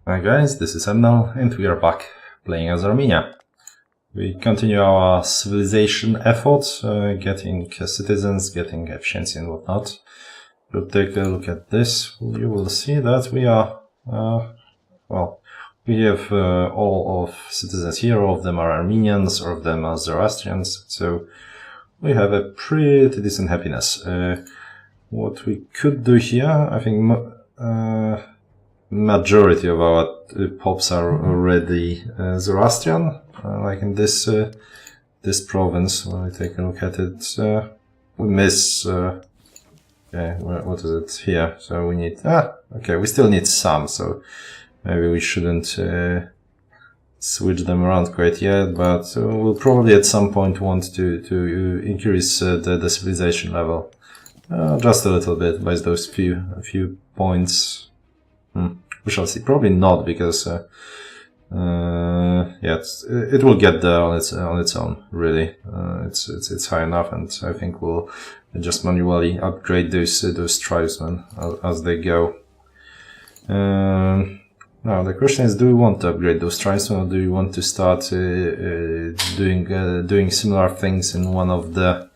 Hi guys, this is Emnel and we are back playing as Armenia. We continue our civilization efforts, getting citizens, getting efficiency and whatnot. We'll take a look at this. You will see that we are, we have all of citizens here. All of them are Armenians, all of them are Zoroastrians, so we have a pretty decent happiness. What we could do here, I think majority of our pops are already Zoroastrian, like in this this province. When we take a look at it, we miss. Okay, what is it here? So we need. Okay, we still need some. So maybe we shouldn't switch them around quite yet, but we'll probably at some point want to increase the civilization level just a little bit by those few points. We shall see. Probably not, because yeah, it will get there on its own. Really, it's high enough, and I think we'll just manually upgrade those tribesmen as they go. Now the question is: do we want to upgrade those tribesmen, or do we want to start doing similar things in one of the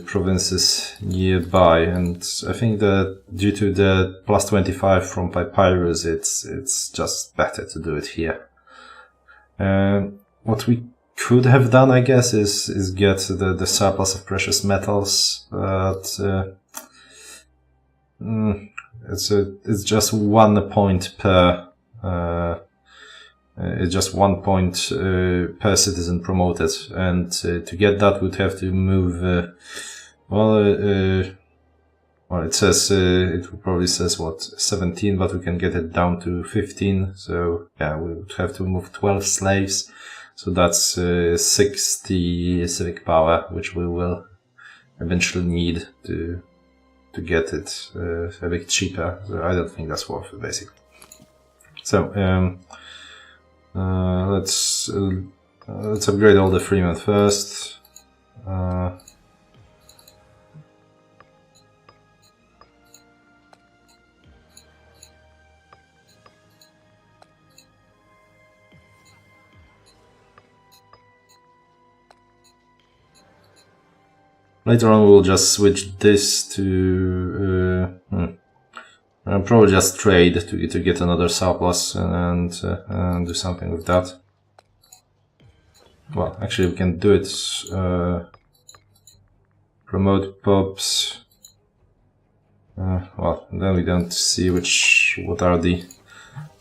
provinces nearby? And I think that due to the plus 25 from Papyrus, it's just better to do it here. What we could have done, I guess, is get the surplus of precious metals, but it's just 1 point per. It's just 1 point per citizen promoted, and to get that we'd have to move. Well, it says it probably says what 17, but we can get it down to 15. So yeah, we would have to move 12 slaves. So that's 60 civic power, which we will eventually need to get it a bit cheaper. So I don't think that's worth it, basically. So let's upgrade all the freemen first. Later on, we'll just switch this to. I'll probably just trade to get another surplus and do something with that. Well, actually, we can do it. Promote pops. Well, then we don't see what are the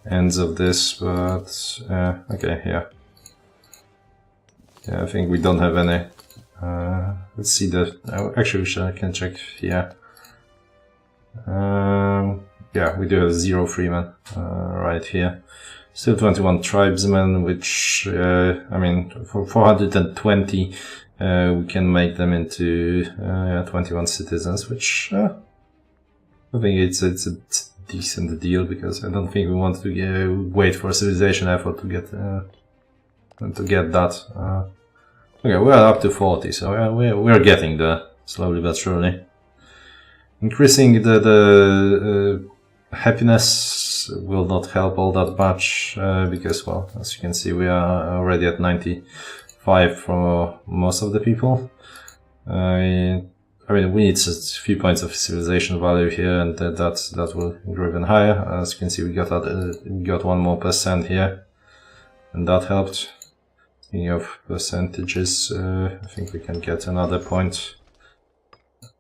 ends of this, but okay, yeah. Yeah, I think we don't have any. Let's see actually, I can check here. Yeah, we do have 0 freemen right here. Still 21 tribesmen, which I mean, for 420 we can make them into 21 citizens, which I think it's a decent deal, because I don't think we want to wait for a civilization effort to get that. Okay, we're up to 40, so we're getting there slowly but surely. Increasing the happiness will not help all that much, because, well, as you can see, we are already at 95 for most of the people. I mean, we need a few points of civilization value here, and that will grow even higher. As you can see, we got 1 more % here, and that helped. Speaking of percentages, I think we can get another point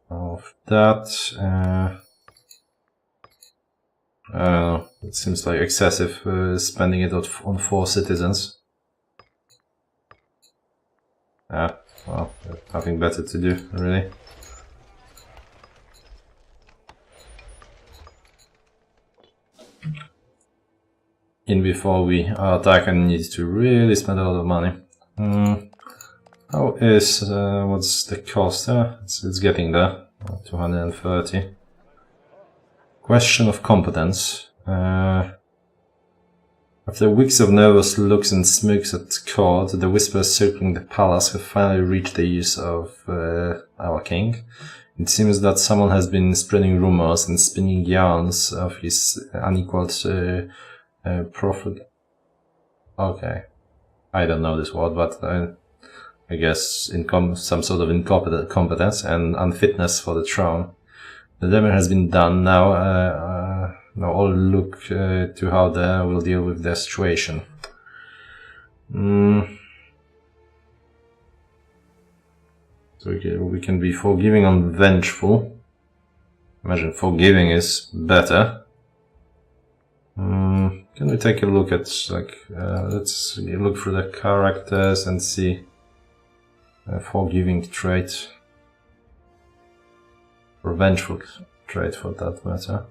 of that. I don't know, it seems like excessive spending it on 4 citizens. Well, nothing better to do, really. In before we attack and need to really spend a lot of money. How is what's the cost? It's getting there. 230. Question of competence. After weeks of nervous looks and smokes at court, the whispers circling the palace have finally reached the ears of our king. It seems that someone has been spreading rumors and spinning yarns of his unequaled profit. Okay, I don't know this word, but I guess some sort of incompetence and unfitness for the throne. The damage has been done. Now, now all look to how they will deal with the situation. So we can be forgiving and vengeful. Imagine forgiving is better. Can we take a look at, like, let's look through the characters and see a forgiving trait. Or vengeful trait for that matter.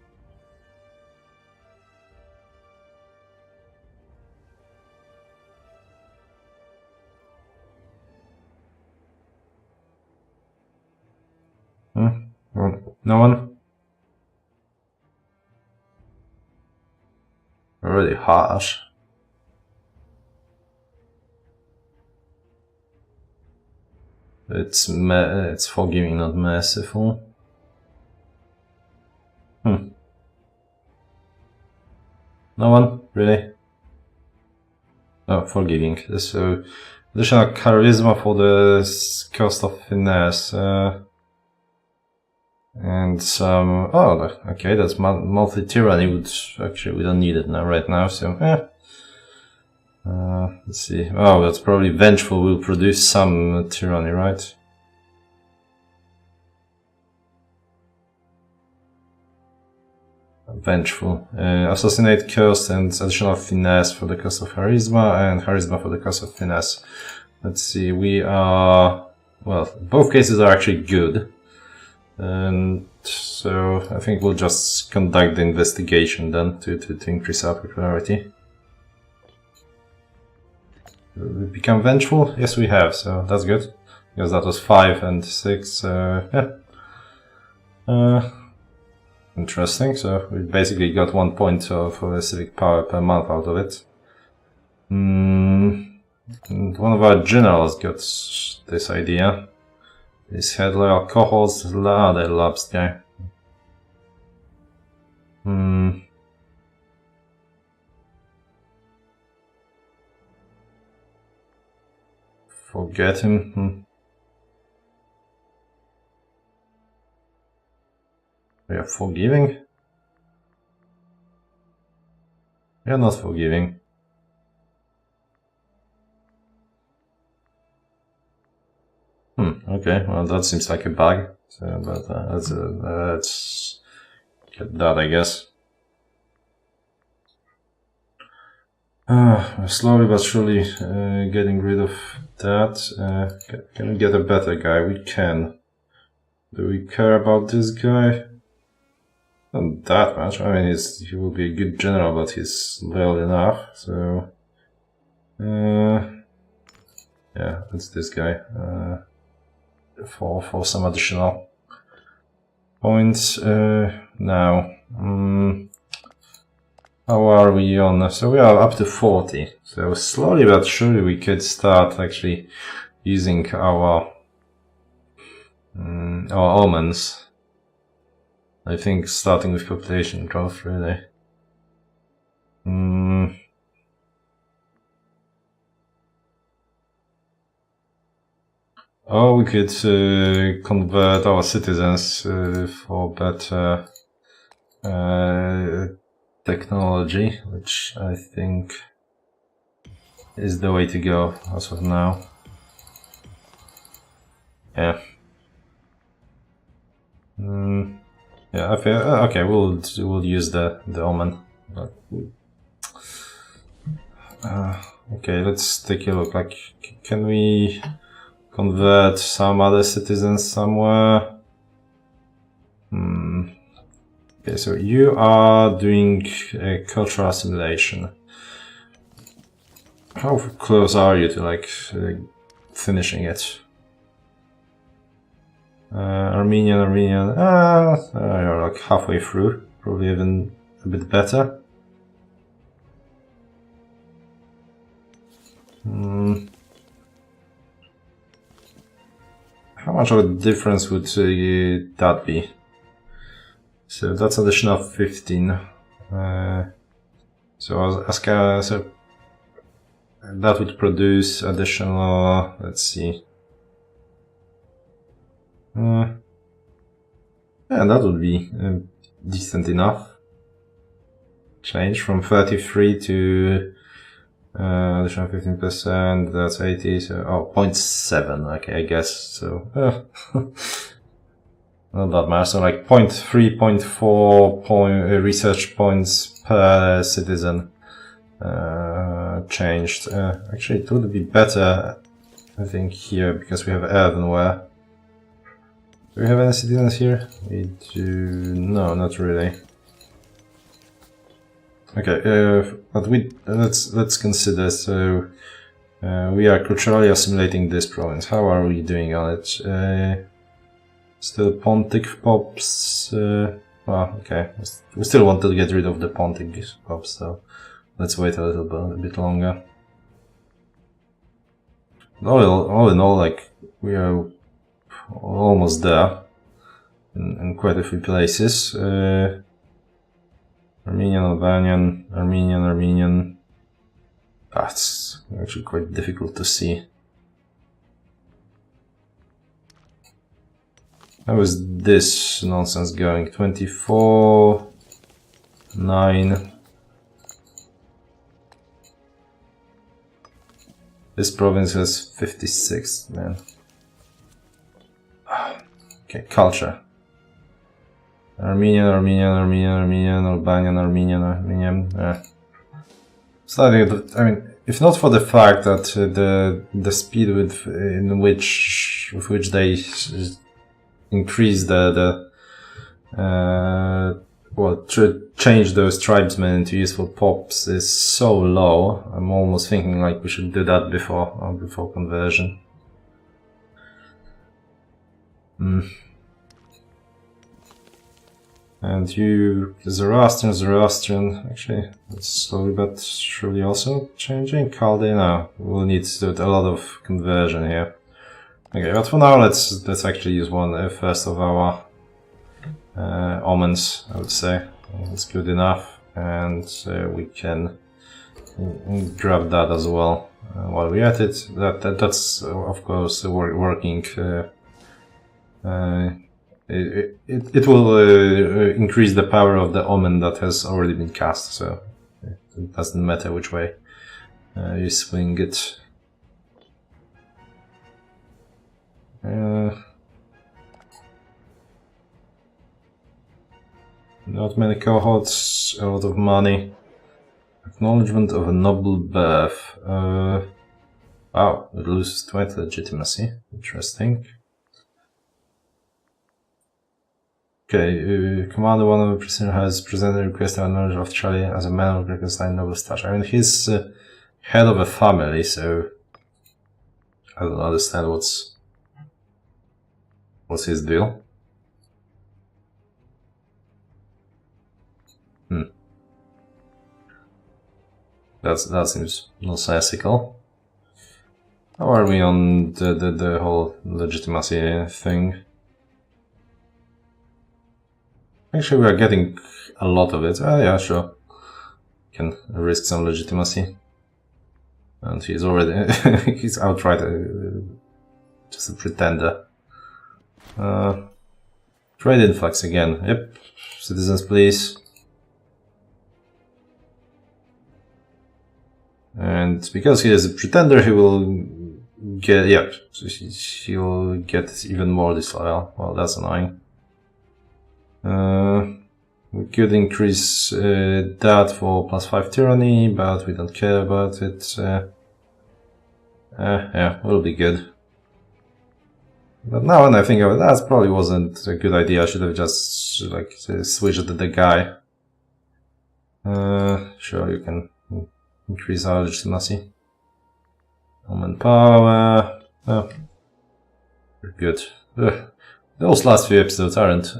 No one? Really harsh. It's forgiving, not merciful. No one? Really? Oh, forgiving. So, additional charisma for the cost of finesse. And some... Oh, okay, that's multi-tyranny. Actually, we don't need it now, right now, so... let's see. Oh, that's probably vengeful will produce some tyranny, right? Vengeful. Assassinate, cursed, and additional finesse for the cost of charisma, and charisma for the cost of finesse. Let's see, we are... Well, both cases are actually good. And so I think we'll just conduct the investigation then to increase our popularity. We become vengeful? Yes, we have, so that's good. Because that was 5 and 6, yeah. Interesting, so we basically got 1 point of civic power per month out of it. And one of our generals got this idea. This head loyal cohorts, the labs guy. Forget him. We are forgiving? We are not forgiving. Okay, well that seems like a bug. So, but let's get that, I guess. Slowly but surely getting rid of that. Can we get a better guy? We can. Do we care about this guy? Not that much. I mean, he will be a good general, but he's loyal enough. So, yeah, it's this guy. For some additional points. Now, how are we on? So we are up to 40. So slowly but surely we could start actually using our omens. I think starting with population growth, really. Or we could convert our citizens for better technology, which I think is the way to go as of now. Yeah. Yeah, I feel, okay, we'll use the omen. Okay, let's take a look. Like, can we convert some other citizens somewhere? Okay, so you are doing a cultural assimilation. How close are you to like finishing it? Armenian, you're like halfway through, probably even a bit better. How much of a difference would that be? So that's additional 15. So so that would produce additional, let's see. Yeah, that would be decent enough. Change from 33 to additional 15%, that's 80, so, oh, 0.7, okay, I guess, so, not that much, so like 0.3, 0.4 research points per citizen changed. Actually, it would be better, I think, here, because we have earthenware. Do we have any citizens here? We do, no, not really. Okay, but let's consider. So we are culturally assimilating this province. How are we doing on it? Still Pontic pops. Well, okay. We still want to get rid of the Pontic pops, so let's wait a bit longer. All in all, like we are almost there in quite a few places. Armenian, Albanian, Armenian. That's actually quite difficult to see. How is this nonsense going? 24, 9. This province has 56, man. Okay, culture. Armenian, Albanian. Slightly, I mean, if not for the fact that the speed with which they increase change those tribesmen into useful pops is so low, I'm almost thinking like we should do that before conversion. And you, Zoroastrian, actually, it's slowly but surely also changing. Chaldean, no, we'll need to do a lot of conversion here. Okay, but for now, let's actually use one first of our omens, I would say. It's good enough, and we can grab that as well while we're at it. That's of course working. It will increase the power of the omen that has already been cast, so it doesn't matter which way you swing it. Not many cohorts, a lot of money. Acknowledgement of a noble birth. Wow, it loses 20 legitimacy. Interesting. Okay, Commander, one of the prisoner has presented a request to knowledge of Charlie as a man of reconciled noble stature. I mean, he's head of a family, so I don't understand what's his deal. That seems nonsensical. How are we on the whole legitimacy thing? Actually, we are getting a lot of it. Yeah, sure. Can risk some legitimacy. And he's already... he's outright just a pretender. Trade influx again. Yep. Citizens, please. And because he is a pretender, he will get... Yep. He will get even more disloyal. Well, that's annoying. We could increase that for +5 tyranny, but we don't care about it. Yeah, will be good. But now when I think of it, that probably wasn't a good idea. I should have just like switched the guy. Sure, you can increase our legitimacy. Omen power. Oh, good. Those last few episodes aren't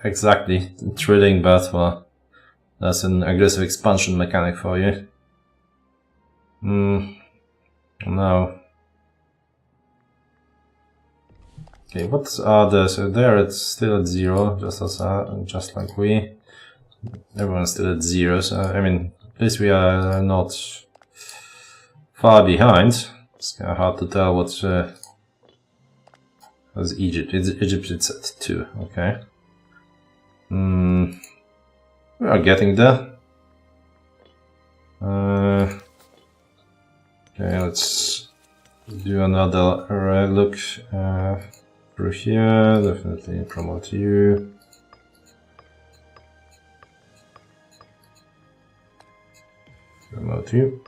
exactly thrilling, but well, that's an aggressive expansion mechanic for you. Now. Okay, what are the... So there it's still at 0, just like we. Everyone's still at 0, so I mean, least we are not far behind. It's kind of hard to tell what was Egypt. Egypt is at 2. Okay. We are getting there. Okay, let's do another look through here. Definitely promote you. Promote you.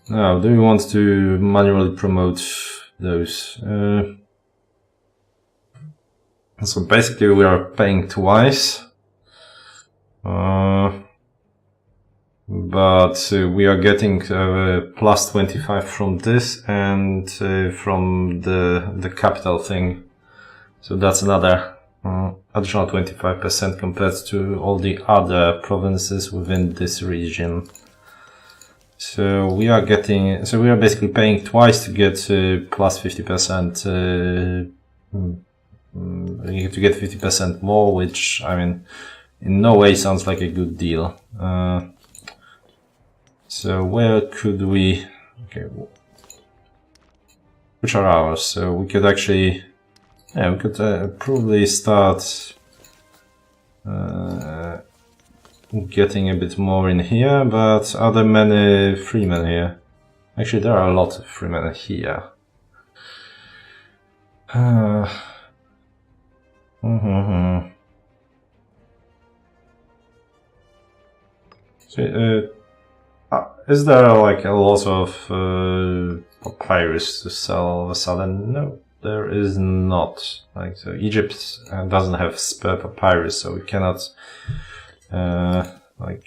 Now, do we want to manually promote those? So basically we are paying twice. But we are getting plus 25 from this and from the capital thing. So that's another additional 25% compared to all the other provinces within this region. So we are basically paying twice to get plus 50%, to get 50% more, which, I mean, in no way sounds like a good deal. So where could we, okay, which are ours? So we could actually, yeah, we could probably start getting a bit more in here, but are there many freemen here? Actually, there are a lot of freemen here. So, is there like a lot of papyrus to sell all of a sudden? No, there is not. Like, so Egypt doesn't have spare papyrus, so we cannot like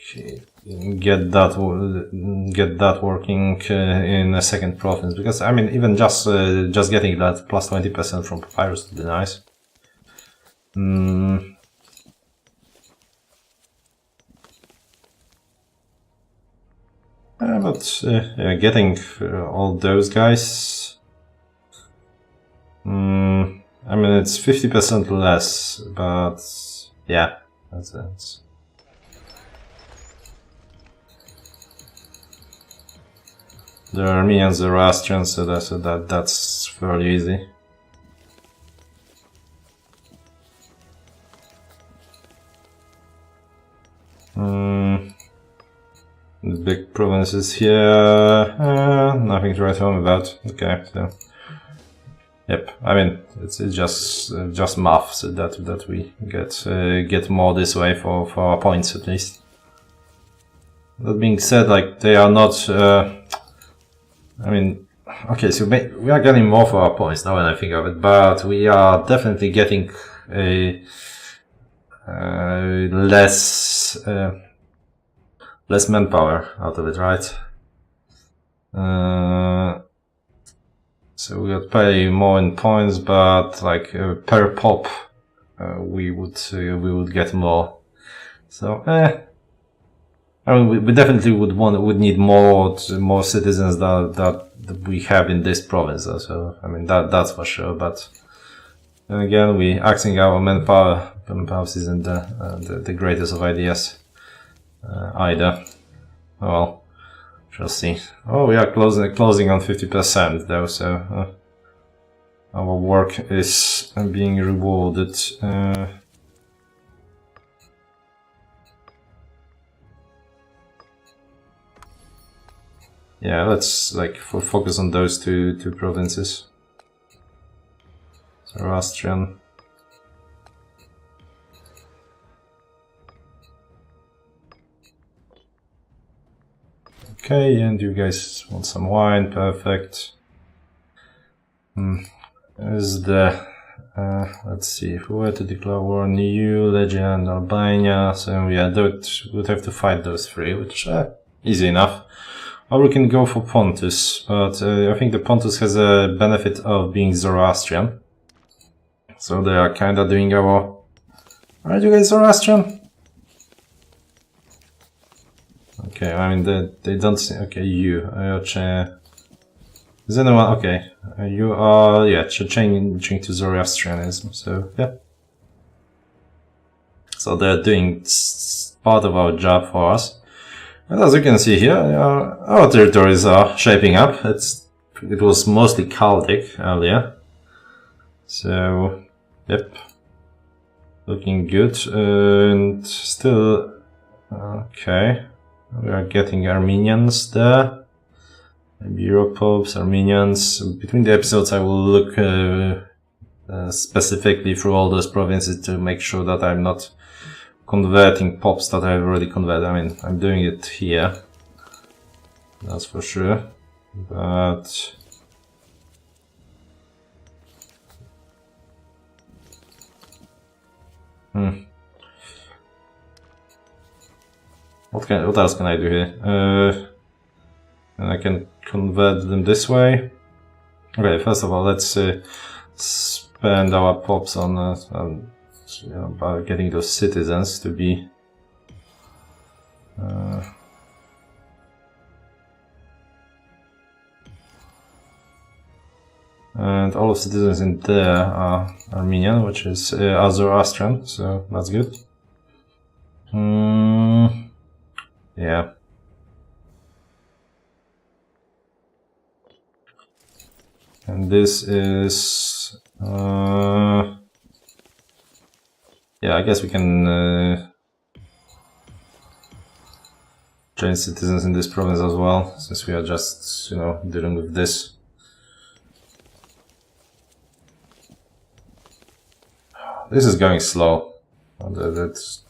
get that working in a second province. Because I mean, even just getting that plus 20% from papyrus would be nice. But getting all those guys, I mean, it's 50% less, but yeah, that's it. The Armenians, the Zoroastrians, so that's fairly easy. The big provinces here, nothing to write home about. Okay, so yep. I mean, it's just math, so that we get more this way for our points at least. That being said, like they are not. I mean, okay, so we are getting more for our points now when I think of it, but we are definitely getting a less manpower out of it, right? So we would pay more in points, but like per pop, we would get more. So, I mean, we definitely would need more citizens that we have in this province. So, I mean, that's for sure. But then again, we axing our manpower isn't the greatest of ideas. Either. Well, shall see. Oh, we are closing on 50% though, so our work is being rewarded. Yeah, let's like focus on those two provinces. Zoroastrian. Okay, and you guys want some wine? Perfect. Is the let's see, if we were to declare war on EU, Legend, Albania, so yeah, would have to fight those three, which easy enough. Or we can go for Pontus, but I think the Pontus has a benefit of being Zoroastrian, so they are kinda doing our. Are you guys Zoroastrian? Okay, I mean, they don't see. Okay, you. Is anyone. Okay, you are. Yeah, changing to Zoroastrianism, so yeah. So they're doing part of our job for us. And as you can see here, our territories are shaping up. It was mostly Chaldic earlier. So, yep. Looking good. And still, okay. We are getting Armenians there. Maybe Europopes, Armenians. Between the episodes I will look specifically through all those provinces to make sure that I'm not converting pops that I've already converted. I mean, I'm doing it here. That's for sure. But... What else can I do here? And I can convert them this way. Okay, first of all, let's spend our pops on by getting those citizens to be and all of citizens in there are Armenian, which is Zoroastrian, so that's good. Yeah. And this is yeah, I guess we can change citizens in this province as well, since we are just, you know, dealing with this. This is going slow. That's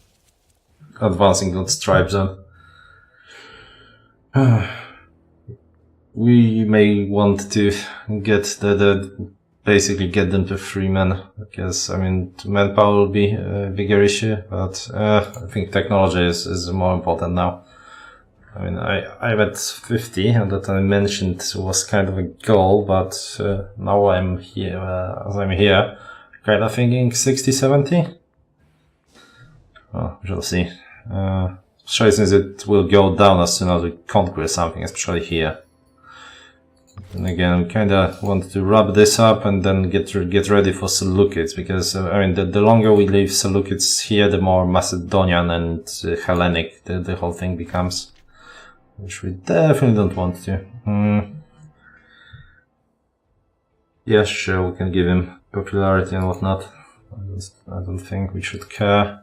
advancing that stripe zone. We may want to get basically get them to 3 men, because I mean manpower will be a bigger issue, but I think technology is more important now. I mean I'm at 50, and that I mentioned was kind of a goal, but now I'm here, as I'm here, kind of thinking 60, 70. Well, we shall see. Especially since it will go down as soon as we conquer something, especially here. And again, we kinda want to wrap this up and then get ready for Seleucids, because I mean the longer we leave Seleucids here, the more Macedonian and Hellenic the whole thing becomes, which we definitely don't want to. Yeah, sure, we can give him popularity and whatnot. I don't think we should care.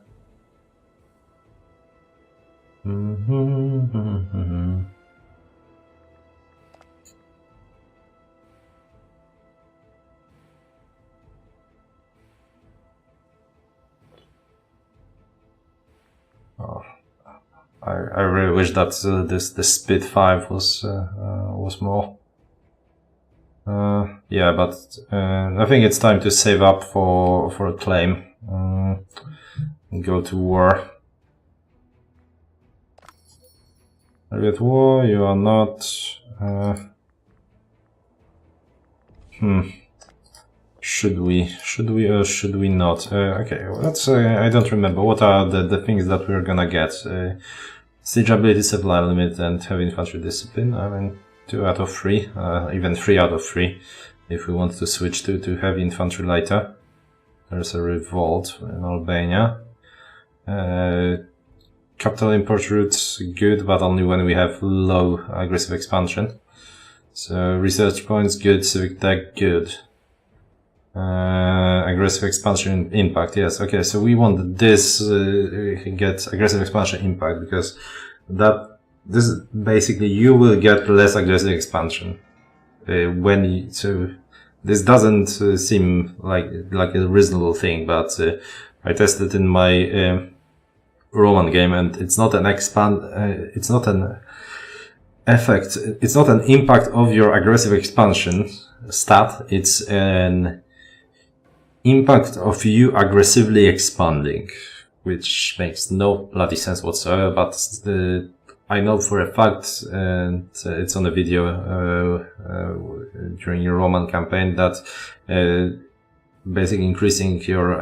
Oh, I really wish that this Spit 5 was more. Yeah, but I think it's time to save up for a claim. And go to war. Are you at war? You are not. Should we or should we not? Okay, let's. I don't remember. What are the things that we're gonna get? Siege ability, supply limit, and heavy infantry discipline. I mean, 2 out of 3, even 3 out of 3, if we want to switch to heavy infantry later. There's a revolt in Albania. Capital import routes, good, but only when we have low aggressive expansion. So research points, good. Civic tech, good. Aggressive expansion impact, yes. Okay, so we want this get aggressive expansion impact, because this is basically you will get less aggressive expansion so this doesn't seem like a reasonable thing, but I tested in my Roman game, and it's not an it's not an effect, it's not an impact of your aggressive expansion stat, it's an impact of you aggressively expanding, which makes no bloody sense whatsoever, but I know for a fact, and it's on a video during your Roman campaign, that basically increasing your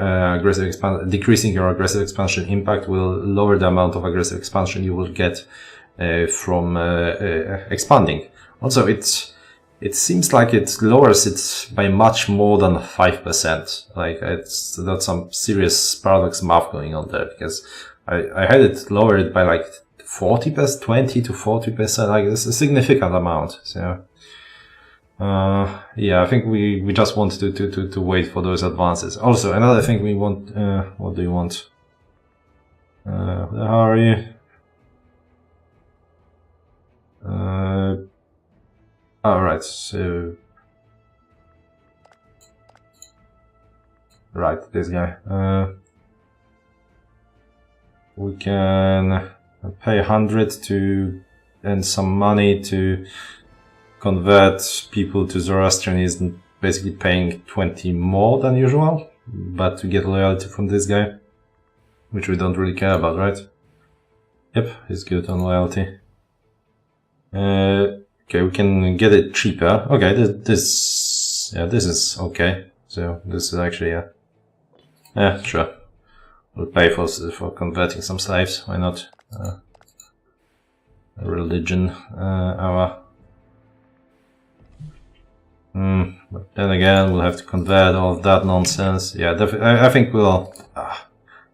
decreasing your aggressive expansion impact will lower the amount of aggressive expansion you will get from expanding. Also, it seems like it lowers it by much more than 5%. Like, it's got some serious paradox math going on there, because I had it lowered by like 40%, 20 to 40%, like it's a significant amount. So, yeah, I think we just want to wait for those advances. Also, another thing we want, what do you want? Where are you? Alright, so... Right, this guy. We can pay 100 to earn some money to convert people to Zoroastrianism, basically paying 20 more than usual, but to get loyalty from this guy, which we don't really care about, right? Yep, he's good on loyalty. Okay, we can get it cheaper. Okay, this is okay. So this is actually yeah, sure. We'll pay for converting some slaves. Why not? Religion, our. But then again, we'll have to convert all of that nonsense. Yeah, I think we'll.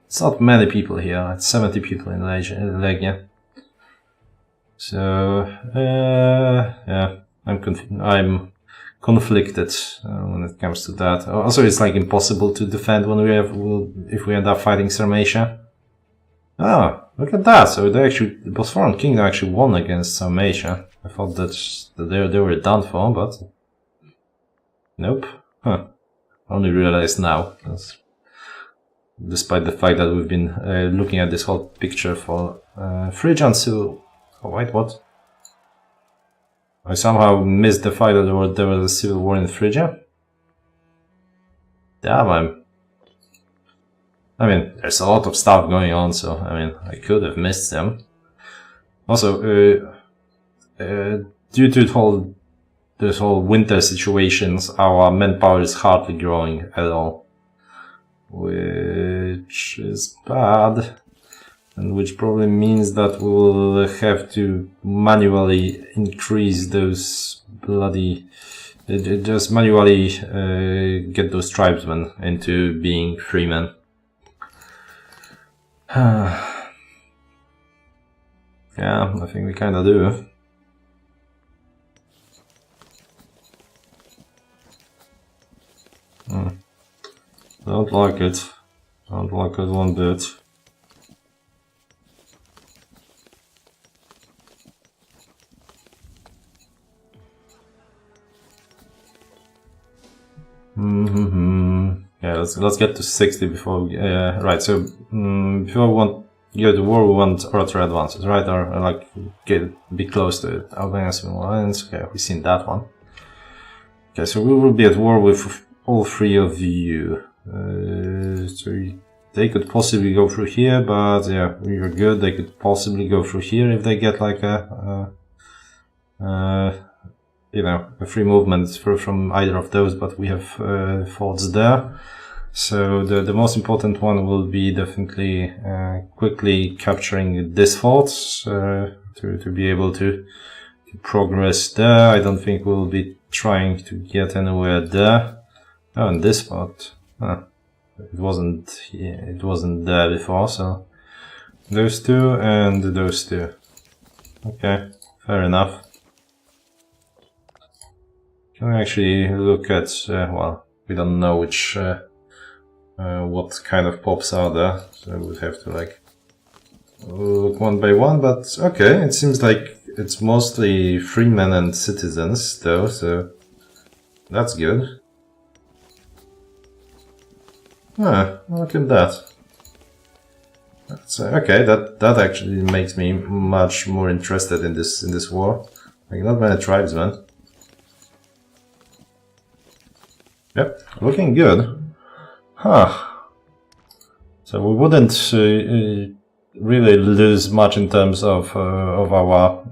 It's not many people here. It's 70 people in Legia. So yeah, I'm conflicted when it comes to that. Also, it's like impossible to defend when if we end up fighting Sarmatia. Ah, look at that! So the Bosphorian Kingdom actually won against Sarmatia. I thought that they were done for, but nope. Huh. Only realized now. Despite the fact that we've been looking at this whole picture for Phrygian civil. Oh wait, what? I somehow missed the fact that there was a civil war in Phrygia. Damn, I mean, there's a lot of stuff going on, so I mean, I could have missed them. Also, due to this whole winter situations, our manpower is hardly growing at all, which is bad. And which probably means that we will have to manually increase those bloody... just manually get those tribesmen into being freemen. Yeah, I think we kinda do. Don't like it. Don't like it one bit. Yeah, let's get to 60 before we, right. So before we want to go to war, we want oratory advances, right? Or like be close to it. Albania Civil Alliance. Okay, we've seen that one. Okay, so we will be at war with all three of you. So they could possibly go through here, but yeah, we are good. They could possibly go through here if they get like you know, a free movement from either of those, but we have forts there. So the most important one will be definitely quickly capturing this fort to be able to progress there. I don't think we'll be trying to get anywhere there. Oh, and this fort, it wasn't there before. So those two and those two. Okay, fair enough. Can we actually look at, well, we don't know which, what kind of pops are there, so we'll have to like look one by one, but okay, it seems like it's mostly freemen and citizens though, so that's good. Ah, look at that. That's, okay, that actually makes me much more interested in this war. Like, not many tribesmen. Yep, looking good. Huh. So we wouldn't really lose much in terms of our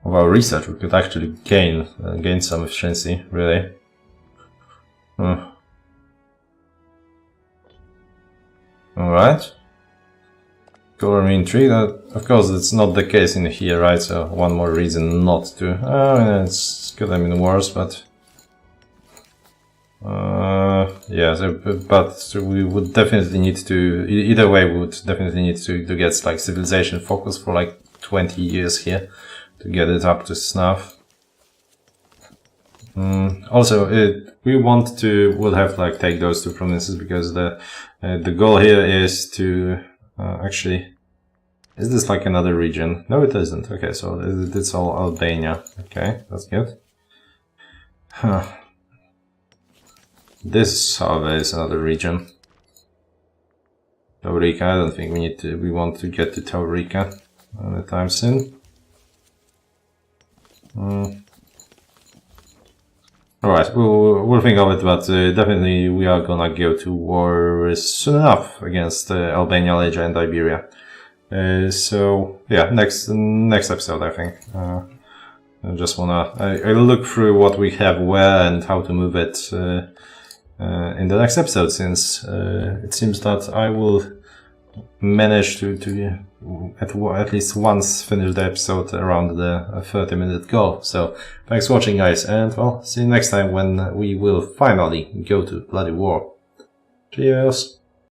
research. We could actually gain some efficiency, really. All right. Color me intrigued. Of course, it's not the case in here, right? So one more reason not to. It's could have been worse, but yeah. But we would definitely need to. Either way, we would definitely need to get like civilization focus for like 20 years here to get it up to snuff. Also, we'll have to like take those 2 provinces because the goal here is to actually, is this like another region? No, it isn't. Okay, so it's all Albania. Okay, that's good. Huh. This Salve is another region. Taurica, I don't think we want to get to Taurica anytime soon. Alright, we'll think of it, but definitely we are gonna go to war soon enough against Albania, Laja and Iberia. So yeah, next episode, I think. I just wanna I look through what we have where and how to move it in the next episode, since it seems that I will manage to at least once finish the episode around the 30-minute goal. So thanks for watching, guys, and well, see you next time when we will finally go to bloody war. Cheers!